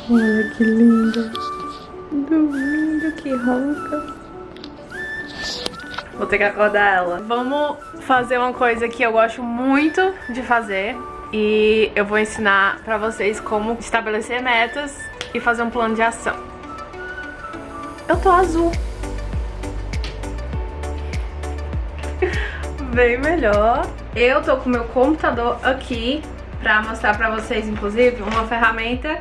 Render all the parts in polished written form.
Olha que linda. Dormindo, que ronca. Vou ter que acordar ela. Vamos fazer uma coisa que eu gosto muito de fazer. E eu vou ensinar pra vocês como estabelecer metas e fazer um plano de ação. Eu tô azul. Bem melhor. Eu tô com o meu computador aqui pra mostrar pra vocês, inclusive, uma ferramenta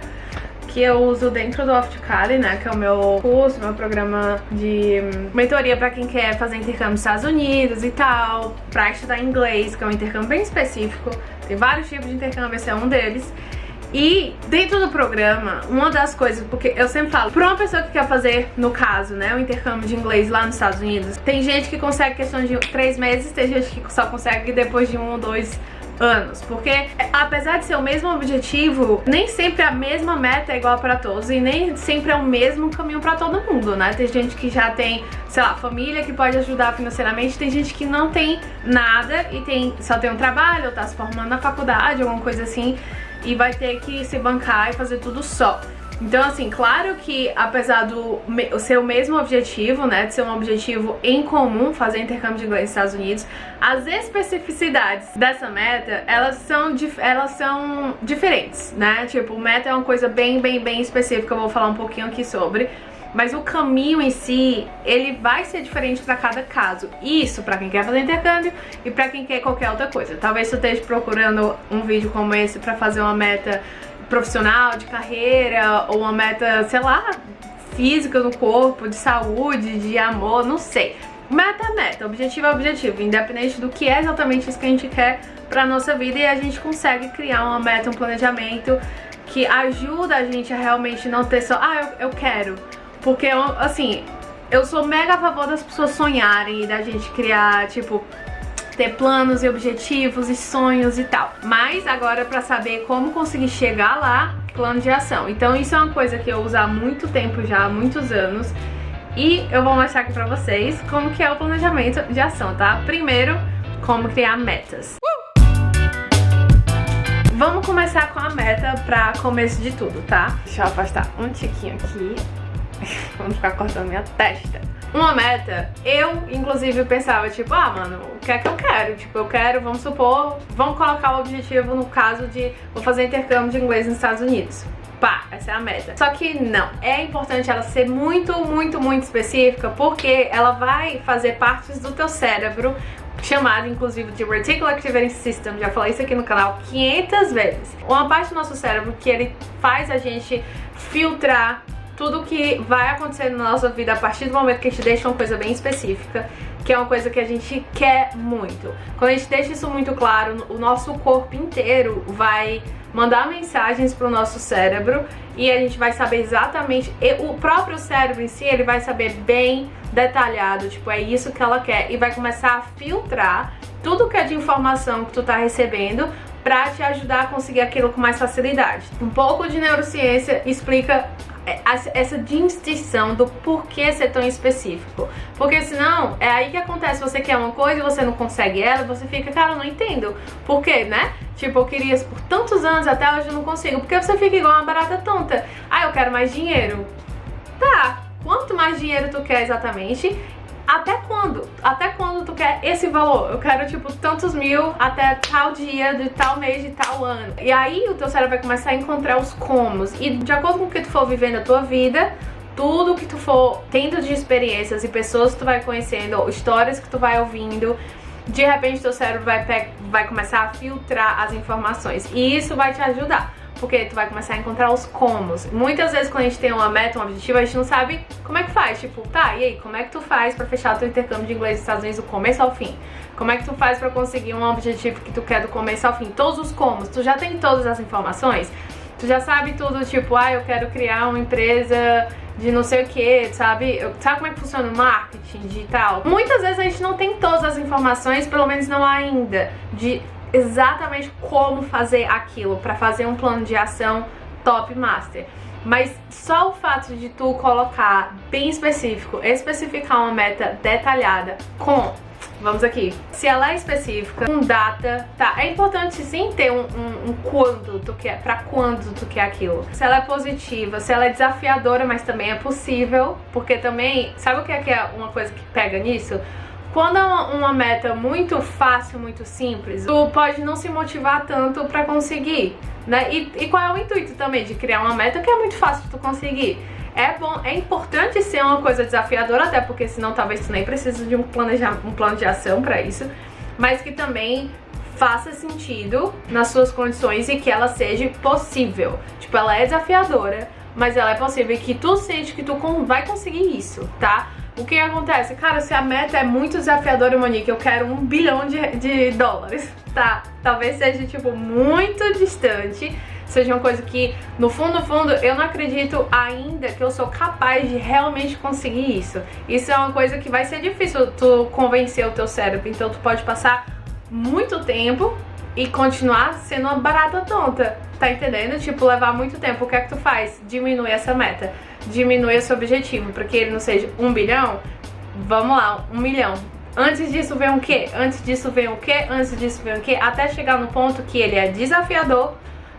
que eu uso dentro do Opticali, né, que é o meu curso, meu programa de mentoria pra quem quer fazer intercâmbio nos Estados Unidos e tal, pra estudar inglês, que é um intercâmbio bem específico. Tem vários tipos de intercâmbio, esse é um deles. E dentro do programa, uma das coisas, porque eu sempre falo, pra uma pessoa que quer fazer, no caso, né, o intercâmbio de inglês lá nos Estados Unidos, tem gente que consegue questão de 3 meses, tem gente que só consegue depois de 1 ou 2 anos, porque apesar de ser o mesmo objetivo, nem sempre a mesma meta é igual pra todos e nem sempre é o mesmo caminho pra todo mundo, né? Tem gente que já tem, sei lá, família que pode ajudar financeiramente, tem gente que não tem nada e só tem um trabalho ou tá se formando na faculdade, alguma coisa assim, e vai ter que se bancar e fazer tudo só. Então, assim, claro que apesar do ser o mesmo objetivo, né, de ser um objetivo em comum, fazer intercâmbio de inglês nos Estados Unidos, as especificidades dessa meta, elas são diferentes, né? Tipo, meta é uma coisa bem específica, eu vou falar um pouquinho aqui sobre. Mas o caminho em si, ele vai ser diferente para cada caso. Isso para quem quer fazer intercâmbio e para quem quer qualquer outra coisa. Talvez você esteja procurando um vídeo como esse para fazer uma meta profissional, de carreira, ou uma meta, sei lá, física no corpo, de saúde, de amor, não sei. Meta é meta, objetivo é objetivo, independente do que é exatamente isso que a gente quer pra nossa vida, e a gente consegue criar uma meta, um planejamento que ajuda a gente a realmente não ter só, eu quero. Porque, assim, eu sou mega a favor das pessoas sonharem e da gente criar, tipo, ter planos e objetivos e sonhos e tal. Mas agora pra saber como conseguir chegar lá, plano de ação. Então isso é uma coisa que eu uso há muito tempo já, há muitos anos. E eu vou mostrar aqui pra vocês como que é o planejamento de ação, tá? Primeiro, como criar metas. Vamos começar com a meta pra começo de tudo, tá? Deixa eu afastar um tiquinho aqui. Vamos ficar cortando minha testa. Uma meta, eu inclusive pensava, tipo, mano, o que é que eu quero? Tipo, eu quero, vamos supor, vamos colocar o objetivo no caso de vou fazer intercâmbio de inglês nos Estados Unidos. Pá, essa é a meta. Só que não, é importante ela ser muito específica, porque ela vai fazer partes do teu cérebro, chamado inclusive de Reticular Activating System, já falei isso aqui no canal 500 vezes. Uma parte do nosso cérebro que ele faz a gente filtrar tudo que vai acontecer na nossa vida a partir do momento que a gente deixa uma coisa bem específica, que é uma coisa que a gente quer muito. Quando a gente deixa isso muito claro, o nosso corpo inteiro vai mandar mensagens pro nosso cérebro e a gente vai saber exatamente, o próprio cérebro em si, ele vai saber bem detalhado, tipo, é isso que ela quer, e vai começar a filtrar tudo que é de informação que tu tá recebendo pra te ajudar a conseguir aquilo com mais facilidade. Um pouco de neurociência explica essa distinção do porquê ser tão específico. Porque senão, é aí que acontece, você quer uma coisa e você não consegue ela, você fica, cara, eu não entendo. Por quê, né? Tipo, eu queria isso por tantos anos, até hoje eu não consigo. Porque você fica igual uma barata tonta. Eu quero mais dinheiro. Tá, quanto mais dinheiro tu quer exatamente? Até quando? Até quando tu quer esse valor? Eu quero, tipo, tantos mil até tal dia, de tal mês, de tal ano. E aí o teu cérebro vai começar a encontrar os comos. E de acordo com o que tu for vivendo a tua vida, tudo que tu for tendo de experiências e pessoas que tu vai conhecendo, histórias que tu vai ouvindo, de repente teu cérebro vai começar a filtrar as informações. E isso vai te ajudar, porque tu vai começar a encontrar os comos. Muitas vezes quando a gente tem uma meta, um objetivo, a gente não sabe como é que faz. Tipo, tá, e aí, como é que tu faz pra fechar teu intercâmbio de inglês nos Estados Unidos do começo ao fim? Como é que tu faz pra conseguir um objetivo que tu quer do começo ao fim? Todos os comos. Tu já tem todas as informações? Tu já sabe tudo, tipo, eu quero criar uma empresa de não sei o que, sabe? Sabe como é que funciona o marketing digital? Muitas vezes a gente não tem todas as informações, pelo menos não ainda, de exatamente como fazer aquilo, pra fazer um plano de ação top master. Mas só o fato de tu colocar bem específico, especificar uma meta detalhada com vamos aqui. Se ela é específica, com data, tá? É importante sim ter um quando tu quer, pra quando tu quer aquilo. Se ela é positiva, se ela é desafiadora, mas também é possível, porque também, sabe o que é uma coisa que pega nisso? Quando é uma meta muito fácil, muito simples, tu pode não se motivar tanto pra conseguir, né? E qual é o intuito também de criar uma meta que é muito fácil de tu conseguir? É importante ser uma coisa desafiadora, até porque senão talvez tu nem precise de um plano de ação pra isso, mas que também faça sentido nas suas condições e que ela seja possível. Tipo, ela é desafiadora, mas ela é possível e que tu sente que tu vai conseguir isso, tá? O que acontece? Cara, se a meta é muito desafiadora, Monique, eu quero 1 bilhão de dólares, tá? Talvez seja, tipo, muito distante, seja uma coisa que, no fundo, eu não acredito ainda que eu sou capaz de realmente conseguir isso. Isso é uma coisa que vai ser difícil tu convencer o teu cérebro, então tu pode passar muito tempo e continuar sendo uma barata tonta, tá entendendo? Tipo, levar muito tempo. O que é que tu faz? Diminui essa meta, diminui esse objetivo, para que ele não seja 1 bilhão, vamos lá, 1 milhão. Antes disso vem o quê? Antes disso vem o quê? Antes disso vem o quê? Até chegar no ponto que ele é desafiador,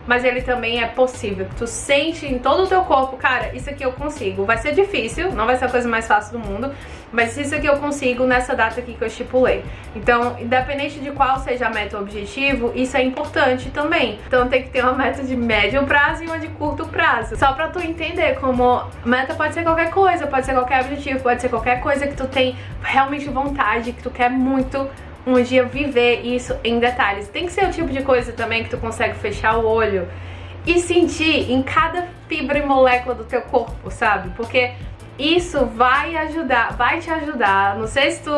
mas ele também é possível, que tu sente em todo o teu corpo, cara, isso aqui eu consigo. Vai ser difícil, não vai ser a coisa mais fácil do mundo, mas isso aqui eu consigo nessa data aqui que eu estipulei. Então, independente de qual seja a meta ou objetivo, isso é importante também. Então tem que ter uma meta de médio prazo e uma de curto prazo. Só pra tu entender como meta pode ser qualquer coisa, pode ser qualquer objetivo, pode ser qualquer coisa que tu tem realmente vontade, que tu quer muito um dia viver isso em detalhes. Tem que ser o tipo de coisa também que tu consegue fechar o olho e sentir em cada fibra e molécula do teu corpo, sabe? Porque isso vai te ajudar. Não sei se tu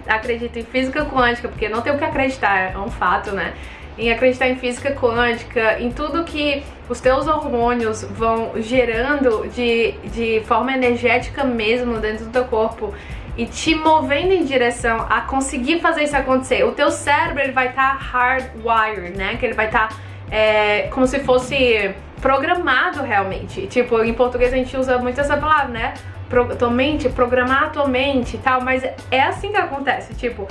acredita em física quântica, porque não tem o que acreditar, é um fato, né? Em acreditar em física quântica, em tudo que os teus hormônios vão gerando de forma energética mesmo dentro do teu corpo e te movendo em direção a conseguir fazer isso acontecer. O teu cérebro, ele vai estar hardwired, né? Que ele vai estar como se fosse programado realmente. Tipo, em português a gente usa muito essa palavra, né? Tua mente, programar a tua mente e tal, mas é assim que acontece, tipo,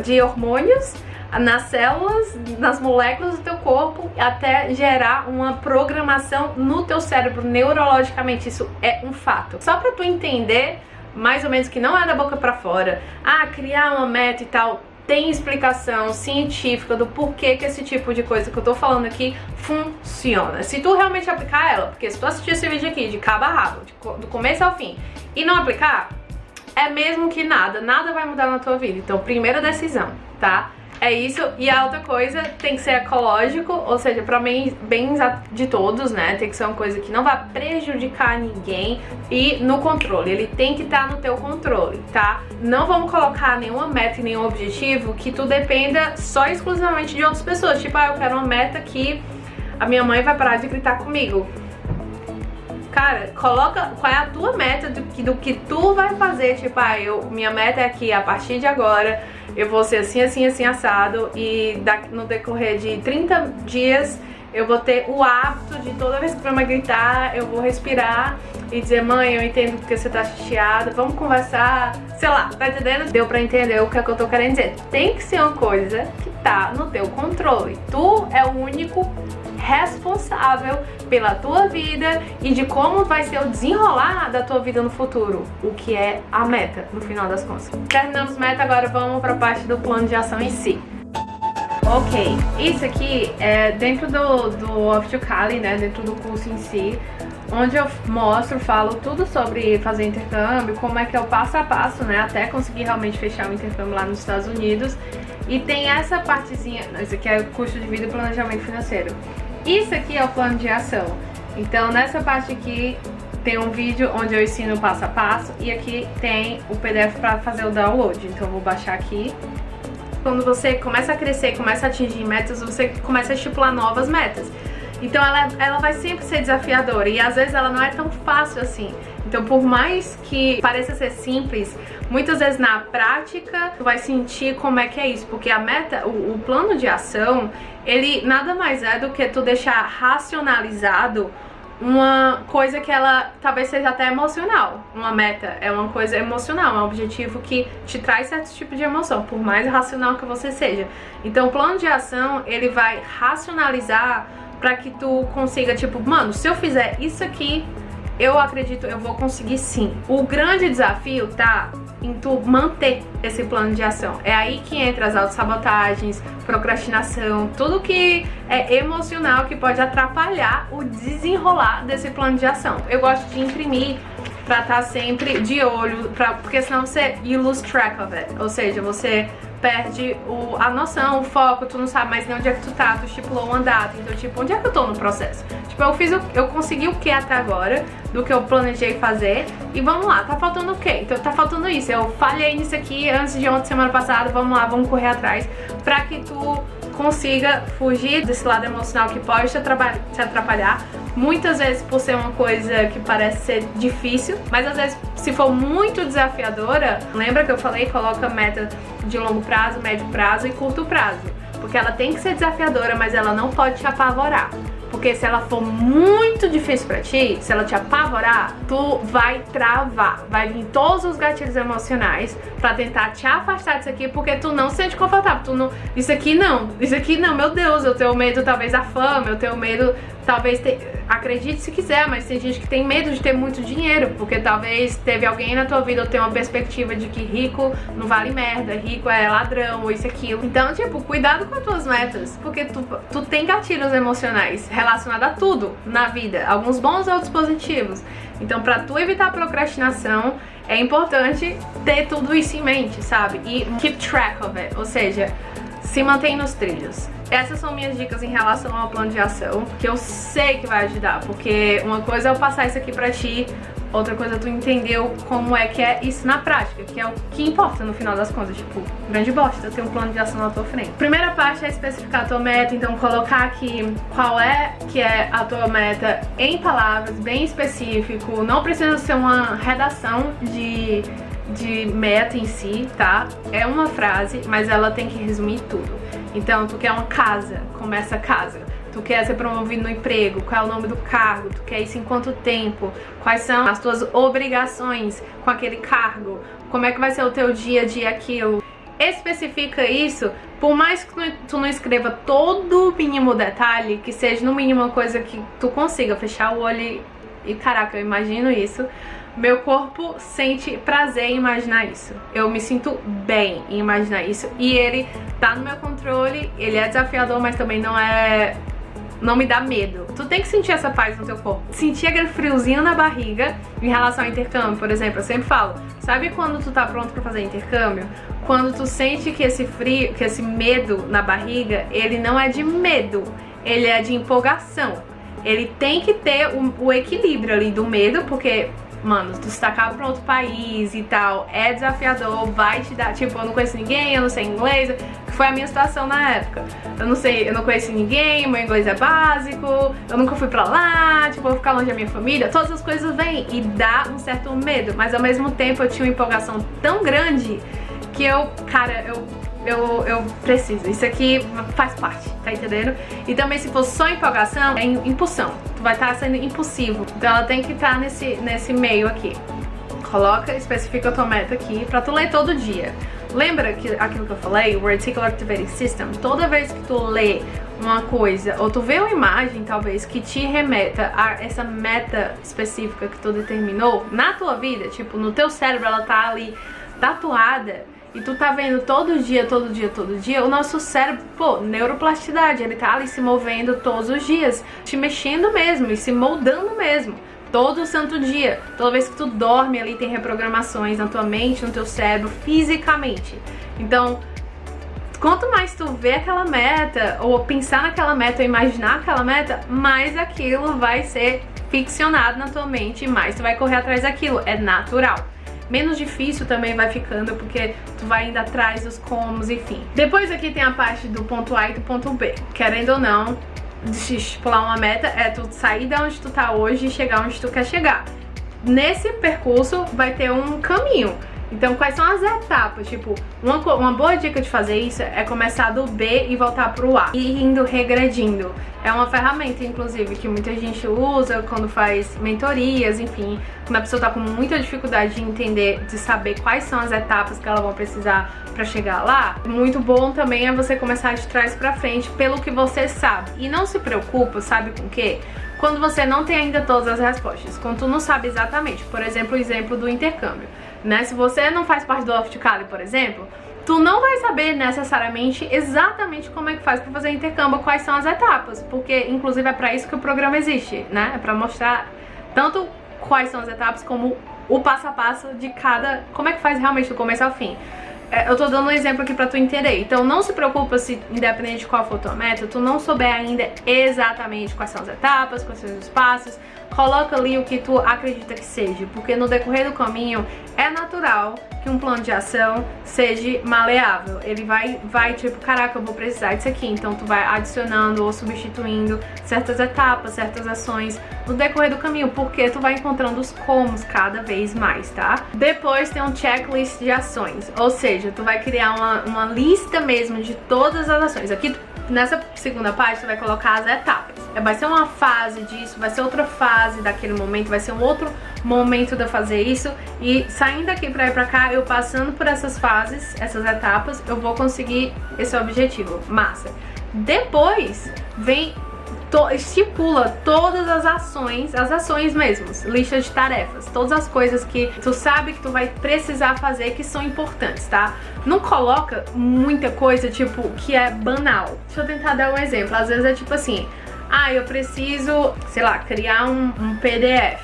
de hormônios nas células, nas moléculas do teu corpo, até gerar uma programação no teu cérebro neurologicamente. Isso é um fato. Só pra tu entender mais ou menos que não é da boca pra fora, criar uma meta e tal, tem explicação científica do porquê que esse tipo de coisa que eu tô falando aqui funciona. Se tu realmente aplicar ela, porque se tu assistir esse vídeo aqui de cabo a rabo, do começo ao fim, e não aplicar, é mesmo que nada vai mudar na tua vida. Então, primeira decisão, tá? É isso. E a outra coisa tem que ser ecológico, ou seja, para bem de todos, né? Tem que ser uma coisa que não vai prejudicar ninguém e no controle. Ele tem que estar no teu controle, tá? Não vamos colocar nenhuma meta e nenhum objetivo que tu dependa só exclusivamente de outras pessoas. Tipo, eu quero uma meta que a minha mãe vai parar de gritar comigo. Cara, coloca qual é a tua meta do que tu vai fazer. Tipo, minha meta é que a partir de agora eu vou ser assim, assim, assim, assado. E no decorrer de 30 dias eu vou ter o hábito de toda vez que minha mãe gritar, eu vou respirar e dizer: mãe, eu entendo porque você tá chateada, vamos conversar. Sei lá, tá entendendo? Deu pra entender o que é que eu tô querendo dizer. Tem que ser uma coisa que tá no teu controle. Tu é o único responsável pela tua vida e de como vai ser o desenrolar da tua vida no futuro, o que é a meta, no final das contas. Terminamos meta, agora vamos pra parte do plano de ação em si. Ok, isso aqui é dentro do Off to Cali, né, dentro do curso em si, onde eu falo tudo sobre fazer intercâmbio, como é que é o passo a passo, né, até conseguir realmente fechar o intercâmbio lá nos Estados Unidos. E tem essa partezinha, esse aqui é o custo de vida e planejamento financeiro. Isso aqui é o plano de ação. Então nessa parte aqui tem um vídeo onde eu ensino o passo a passo e aqui tem o PDF para fazer o download. Então eu vou baixar aqui. Quando você começa a crescer, começa a atingir metas, você começa a estipular novas metas. Então ela vai sempre ser desafiadora e às vezes ela não é tão fácil assim. Então por mais que pareça ser simples, muitas vezes na prática tu vai sentir como é que é isso. Porque a meta, o plano de ação, ele nada mais é do que tu deixar racionalizado uma coisa que ela talvez seja até emocional. Uma meta é uma coisa emocional, é um objetivo que te traz certo tipo de emoção, por mais racional que você seja. Então o plano de ação, ele vai racionalizar pra que tu consiga, tipo, mano, se eu fizer isso aqui, eu acredito, eu vou conseguir sim. O grande desafio tá em tu manter esse plano de ação. É aí que entra as autossabotagens, procrastinação, tudo que é emocional que pode atrapalhar o desenrolar desse plano de ação. Eu gosto de imprimir pra estar sempre de olho, porque senão você you lose track of it, ou seja, você perde a noção, o foco, tu não sabe mais nem onde é que tu tá, tu estipulou uma data, então tipo, onde é que eu tô no processo? Tipo, eu consegui o que até agora, do que eu planejei fazer, e vamos lá, tá faltando o quê? Então tá faltando isso, eu falhei nisso aqui antes de ontem, semana passada, vamos lá, vamos correr atrás, pra que tu consiga fugir desse lado emocional que pode te atrapalhar, muitas vezes por ser uma coisa que parece ser difícil, mas às vezes se for muito desafiadora, lembra que eu falei, coloca meta de longo prazo, médio prazo e curto prazo, porque ela tem que ser desafiadora, mas ela não pode te apavorar. Porque se ela for muito difícil pra ti, se ela te apavorar, tu vai travar. Vai vir todos os gatilhos emocionais pra tentar te afastar disso aqui, porque tu não se sente confortável. Tu não, isso aqui não, meu Deus, eu tenho medo talvez da fama, eu tenho medo, talvez, acredite se quiser, mas tem gente que tem medo de ter muito dinheiro, porque talvez teve alguém na tua vida ou tem uma perspectiva de que rico não vale merda, rico é ladrão ou isso e aquilo. Então, tipo, cuidado com as tuas metas, porque tu tem gatilhos emocionais relacionados a tudo na vida, alguns bons e outros positivos. Então, pra tu evitar a procrastinação, é importante ter tudo isso em mente, sabe? E keep track of it, ou seja, se mantém nos trilhos. Essas são minhas dicas em relação ao plano de ação, que eu sei que vai ajudar, porque uma coisa é eu passar isso aqui pra ti, outra coisa é tu entender como é que é isso na prática, que é o que importa no final das contas, tipo, grande bosta, ter um plano de ação na tua frente. Primeira parte é especificar a tua meta, então colocar aqui qual é que é a tua meta em palavras, bem específico, não precisa ser uma redação de meta em si, tá? É uma frase, mas ela tem que resumir tudo. Então, tu quer uma casa, começa a casa. Tu quer ser promovido no emprego, qual é o nome do cargo, tu quer isso em quanto tempo, quais são as tuas obrigações com aquele cargo, como é que vai ser o teu dia a dia aquilo. Especifica isso, por mais que tu não escreva todo o mínimo detalhe, que seja no mínimo uma coisa que tu consiga fechar o olho e caraca, eu imagino isso. Meu corpo sente prazer em imaginar isso. Eu me sinto bem em imaginar isso. E ele tá no meu controle, ele é desafiador, mas também não me dá medo. Tu tem que sentir essa paz no teu corpo. Sentir aquele friozinho na barriga em relação ao intercâmbio, por exemplo. Eu sempre falo, sabe quando tu tá pronto pra fazer intercâmbio? Quando tu sente que esse frio, que esse medo na barriga, ele não é de medo, ele é de empolgação. Ele tem que ter o equilíbrio ali do medo, porque... mano, tu se tacar pra outro país e tal, é desafiador, vai te dar, tipo, eu não conheço ninguém, eu não sei inglês, que foi a minha situação na época. Eu não conheci ninguém, meu inglês é básico, eu nunca fui pra lá, tipo, eu vou ficar longe da minha família, todas as coisas vêm e dá um certo medo, mas ao mesmo tempo eu tinha uma empolgação tão grande que eu preciso, isso aqui faz parte, tá entendendo? E também se for só empolgação, é impulsão, tu vai estar sendo impulsivo, então ela tem que estar nesse meio aqui. Coloca, especifica a tua meta aqui pra tu ler todo dia. Lembra que aquilo que eu falei, o Reticular Activating System, toda vez que tu lê uma coisa, ou tu vê uma imagem talvez que te remeta a essa meta específica que tu determinou na tua vida, tipo, no teu cérebro ela tá ali tatuada, e tu tá vendo todo dia, o nosso cérebro, pô, neuroplasticidade, ele tá ali se movendo todos os dias, te mexendo mesmo e se moldando mesmo, todo santo dia. Toda vez que tu dorme ali tem reprogramações na tua mente, no teu cérebro, fisicamente. Então, quanto mais tu vê aquela meta, ou pensar naquela meta, ou imaginar aquela meta, mais aquilo vai ser ficcionado na tua mente e mais tu vai correr atrás daquilo, é natural. Menos difícil também vai ficando, porque tu vai indo atrás dos comos, enfim. Depois aqui tem a parte do ponto A e do ponto B. Querendo ou não, estipular uma meta é tu sair de onde tu tá hoje e chegar onde tu quer chegar. Nesse percurso vai ter um caminho. Então, quais são as etapas? Tipo, uma boa dica de fazer isso é começar do B e voltar pro A, e indo regredindo. É uma ferramenta, inclusive, que muita gente usa quando faz mentorias, enfim, quando a pessoa tá com muita dificuldade de entender, de saber quais são as etapas que ela vai precisar pra chegar lá. Muito bom também é você começar de trás pra frente pelo que você sabe. E não se preocupa, sabe com o quê? Quando você não tem ainda todas as respostas, quando tu não sabe exatamente, por exemplo, o exemplo do intercâmbio, né? Se você não faz parte do Opticali, por exemplo, tu não vai saber necessariamente exatamente como é que faz pra fazer intercâmbio, quais são as etapas, porque inclusive é pra isso que o programa existe, né? É pra mostrar tanto quais são as etapas como o passo a passo de cada, como é que faz realmente do começo ao fim. Eu tô dando um exemplo aqui pra tu entender. Então não se preocupa se, independente de qual for tua meta, tu não souber ainda exatamente quais são as etapas, quais são os passos. Coloca ali o que tu acredita que seja, porque no decorrer do caminho é natural que um plano de ação seja maleável. Ele vai tipo, caraca, eu vou precisar disso aqui. Então tu vai adicionando ou substituindo certas etapas, certas ações no decorrer do caminho, porque tu vai encontrando os comos cada vez mais, tá? Depois tem um checklist de ações, ou seja, tu vai criar uma lista mesmo de todas as ações. Aqui nessa segunda parte você vai colocar as etapas. Vai ser uma fase disso, vai ser outra fase daquele momento, vai ser um outro momento de eu fazer isso. E saindo daqui pra ir pra cá, eu passando por essas fases, essas etapas, eu vou conseguir esse objetivo. Massa. Depois vem, estipula todas as ações mesmos, lista de tarefas, todas as coisas que tu sabe que tu vai precisar fazer que são importantes, tá? Não coloca muita coisa, tipo, que é banal. Deixa eu tentar dar um exemplo. Às vezes é tipo assim, eu preciso, sei lá, criar um PDF.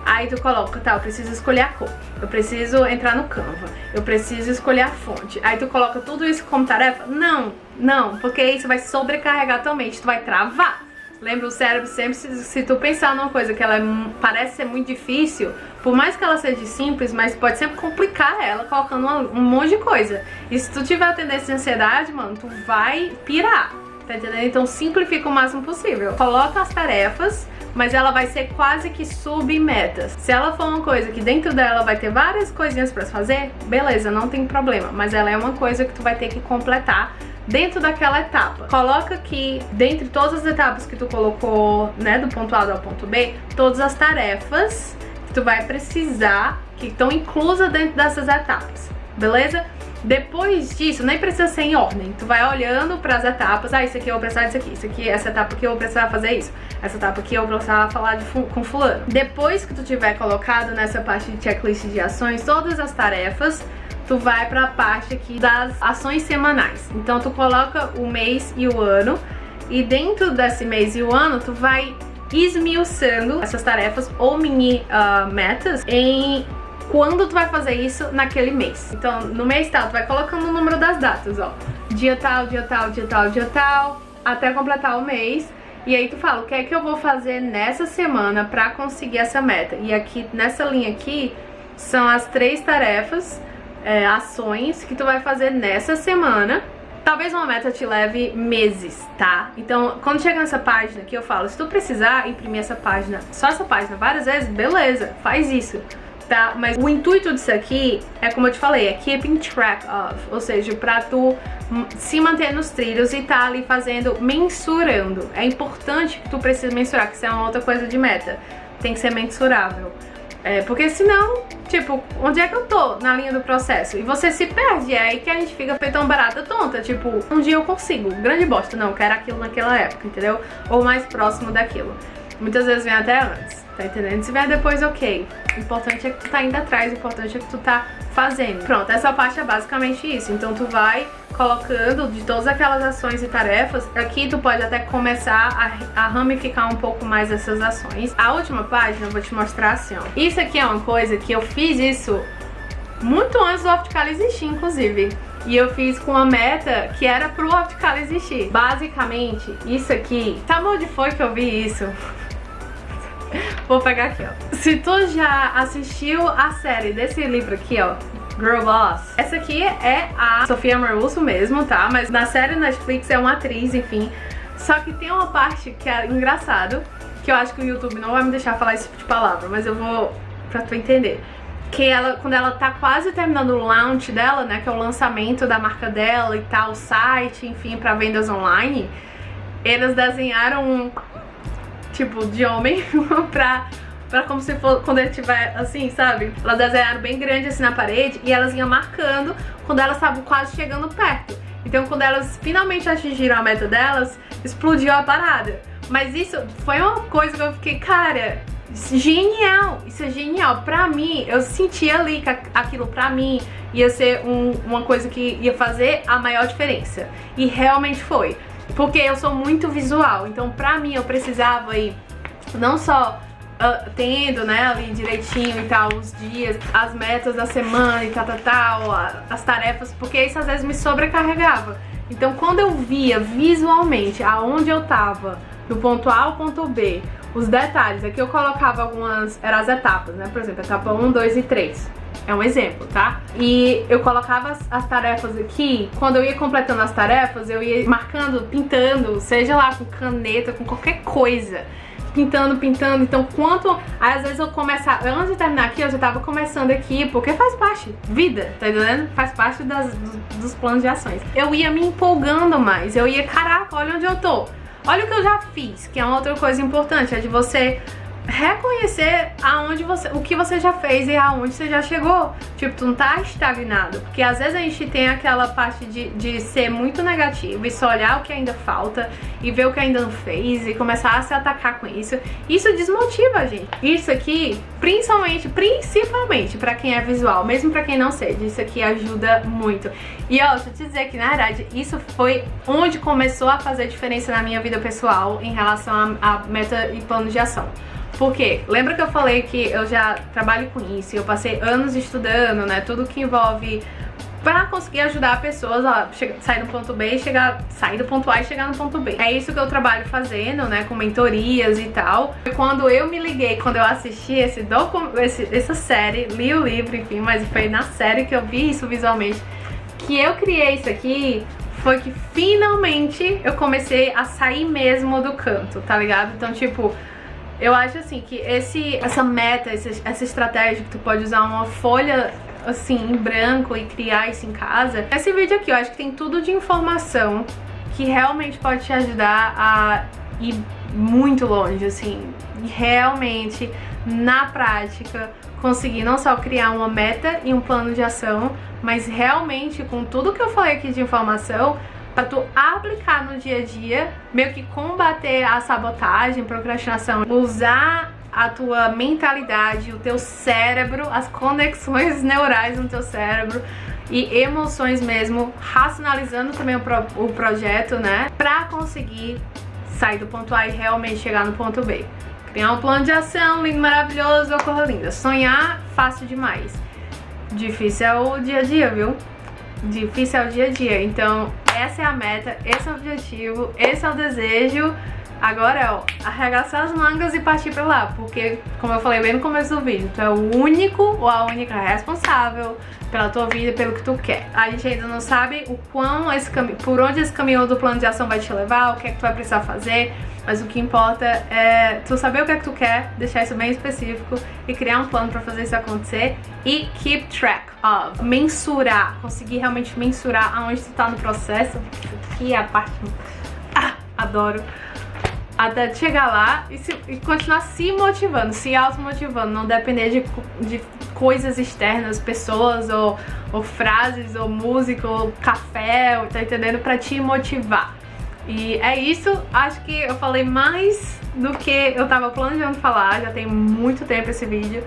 Aí tu coloca, tá, eu preciso escolher a cor, eu preciso entrar no Canva, eu preciso escolher a fonte. Aí tu coloca tudo isso como tarefa? Não, porque aí você vai sobrecarregar tua mente, tu vai travar. Lembra, o cérebro sempre, se tu pensar numa coisa que ela parece ser muito difícil, por mais que ela seja simples, mas pode sempre complicar ela colocando um monte de coisa. E se tu tiver tendência de ansiedade, mano, tu vai pirar, tá entendendo? Então simplifica o máximo possível. Coloca as tarefas, mas ela vai ser quase que submetas. Se ela for uma coisa que dentro dela vai ter várias coisinhas pra fazer, beleza, não tem problema. Mas ela é uma coisa que tu vai ter que completar dentro daquela etapa. Coloca aqui, dentre todas as etapas que tu colocou, né, do ponto A ao ponto B, todas as tarefas que tu vai precisar, que estão inclusas dentro dessas etapas, beleza? Depois disso, nem precisa ser em ordem. Tu vai olhando para as etapas. Isso aqui eu vou precisar disso aqui. Isso aqui, essa etapa aqui eu vou precisar fazer isso. Essa etapa aqui eu vou precisar falar com fulano. Depois que tu tiver colocado nessa parte de checklist de ações todas as tarefas, tu vai para a parte aqui das ações semanais. Então tu coloca o mês e o ano, e dentro desse mês e o ano tu vai esmiuçando essas tarefas ou mini metas em quando tu vai fazer isso naquele mês. Então no mês tal tu vai colocando o número das datas, ó, dia tal, dia tal, dia tal, dia tal, até completar o mês. E aí tu fala, o que é que eu vou fazer nessa semana pra conseguir essa meta? E aqui, nessa linha aqui, são as 3 tarefas, ações que tu vai fazer nessa semana. Talvez uma meta te leve meses, tá? Então, quando chega nessa página aqui, eu falo, se tu precisar imprimir essa página, só essa página várias vezes, beleza, faz isso, tá? Mas o intuito disso aqui é, como eu te falei, é keeping track of, ou seja, pra tu se manter nos trilhos e tá ali fazendo, mensurando. É importante que tu precise mensurar, que isso é uma outra coisa de meta, tem que ser mensurável. Porque senão, tipo, onde é que eu tô na linha do processo? E você se perde, é aí que a gente fica feito uma barata tonta, tipo, um dia eu consigo, grande bosta, não, eu quero aquilo naquela época, entendeu? Ou mais próximo daquilo. Muitas vezes vem até antes, tá entendendo? Se vier depois, ok. O importante é que tu tá indo atrás, o importante é que tu tá fazendo. Pronto, essa parte é basicamente isso. Então tu vai colocando de todas aquelas ações e tarefas. Aqui tu pode até começar a ramificar um pouco mais essas ações. A última página eu vou te mostrar assim, ó. Isso aqui é uma coisa que eu fiz isso muito antes do Opticali existir, inclusive. E eu fiz com uma meta que era pro Opticali existir. Basicamente, isso aqui... Sabe onde foi que eu vi isso? Vou pegar aqui, ó. Se tu já assistiu a série desse livro aqui, ó, Girl Boss, essa aqui é a Sophia Amoruso mesmo, tá? Mas na série Netflix é uma atriz, enfim. Só que tem uma parte que é engraçado, que eu acho que o YouTube não vai me deixar falar esse tipo de palavra, mas eu vou pra tu entender. que ela, quando ela tá quase terminando o launch dela, né, que é o lançamento da marca dela e tal, o site, enfim, pra vendas online, eles desenharam um tipo de homem pra como se fosse quando ele tiver assim, sabe? Elas desenharam bem grande assim na parede e elas iam marcando quando elas estavam quase chegando perto. Então quando elas finalmente atingiram a meta delas, explodiu a parada. Mas isso foi uma coisa que eu fiquei, cara, genial, isso é genial. Pra mim, eu senti ali que aquilo pra mim ia ser uma coisa que ia fazer a maior diferença. E realmente foi. Porque eu sou muito visual, então pra mim eu precisava ir não só tendo, né, ali direitinho e tal, os dias, as metas da semana e tal, as tarefas, porque isso às vezes me sobrecarregava. Então quando eu via visualmente aonde eu tava, do ponto A ao ponto B, os detalhes, aqui eu colocava algumas, eram as etapas, né, por exemplo, etapa 1, 2 e 3. É um exemplo, tá? E eu colocava as tarefas aqui, quando eu ia completando as tarefas, eu ia marcando, pintando, seja lá com caneta, com qualquer coisa. Pintando, então quanto... Aí às vezes eu começava, antes de terminar aqui, eu já tava começando aqui, porque faz parte, vida, tá entendendo? Faz parte dos planos de ações. Eu ia me empolgando mais, eu ia, caraca, olha onde eu tô. Olha o que eu já fiz, que é uma outra coisa importante, é de você reconhecer o que você já fez e aonde você já chegou. Tipo, tu não tá estagnado. Porque às vezes a gente tem aquela parte de ser muito negativo e só olhar o que ainda falta e ver o que ainda não fez e começar a se atacar com isso. Isso desmotiva a gente. Isso aqui, principalmente pra quem é visual, mesmo pra quem não seja, isso aqui ajuda muito. E ó, deixa eu te dizer que na verdade isso foi onde começou a fazer diferença na minha vida pessoal em relação a meta e plano de ação. Porque, lembra que eu falei que eu já trabalho com isso, eu passei anos estudando, né, tudo que envolve pra conseguir ajudar pessoas a sair do ponto B e sair do ponto A e chegar no ponto B. É isso que eu trabalho fazendo, né, com mentorias e tal. E quando eu me liguei, quando eu assisti essa série, li o livro, enfim, mas foi na série que eu vi isso visualmente, que eu criei isso aqui, foi que finalmente eu comecei a sair mesmo do canto, tá ligado? Então, tipo, eu acho assim que essa meta, essa estratégia que tu pode usar uma folha assim em branco e criar isso em casa. Esse vídeo aqui eu acho que tem tudo de informação que realmente pode te ajudar a ir muito longe, assim, e realmente na prática conseguir não só criar uma meta e um plano de ação, mas realmente com tudo que eu falei aqui de informação, pra tu aplicar no dia a dia, meio que combater a sabotagem, procrastinação, usar a tua mentalidade, o teu cérebro, as conexões neurais no teu cérebro e emoções mesmo, racionalizando também o projeto, né, pra conseguir sair do ponto A e realmente chegar no ponto B. Criar um plano de ação lindo, maravilhoso, uma coisa linda. Sonhar, fácil demais. Difícil é o dia a dia, viu? Difícil é o dia a dia. Então essa é a meta, esse é o objetivo, esse é o desejo. Agora é, ó, arregaçar as mangas e partir pra lá. Porque, como eu falei bem no começo do vídeo, tu é o único ou a única responsável pela tua vida, pelo que tu quer. A gente ainda não sabe o quão por onde esse caminho do plano de ação vai te levar, o que é que tu vai precisar fazer. Mas o que importa é tu saber o que é que tu quer, deixar isso bem específico e criar um plano pra fazer isso acontecer. E keep track of, mensurar, conseguir realmente mensurar aonde tu tá no processo. Que é a parte... adoro. Até chegar lá e continuar se motivando, se automotivando, não depender de coisas externas, pessoas ou frases, ou música, ou café, tá entendendo? Pra te motivar. E é isso, acho que eu falei mais do que eu tava planejando falar, já tem muito tempo esse vídeo,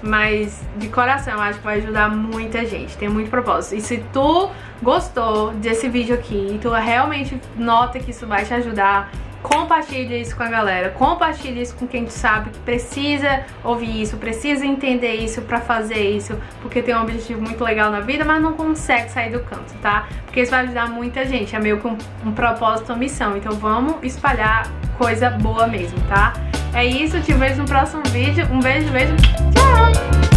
mas de coração acho que vai ajudar muita gente, tem muito propósito. E se tu gostou desse vídeo aqui e tu realmente nota que isso vai te ajudar, compartilha isso com a galera, compartilha isso com quem tu sabe que precisa ouvir isso, precisa entender isso pra fazer isso, porque tem um objetivo muito legal na vida, mas não consegue sair do canto, tá? Porque isso vai ajudar muita gente, é meio que um propósito, uma missão, então vamos espalhar coisa boa mesmo, tá? É isso, te vejo no próximo vídeo, um beijo, tchau!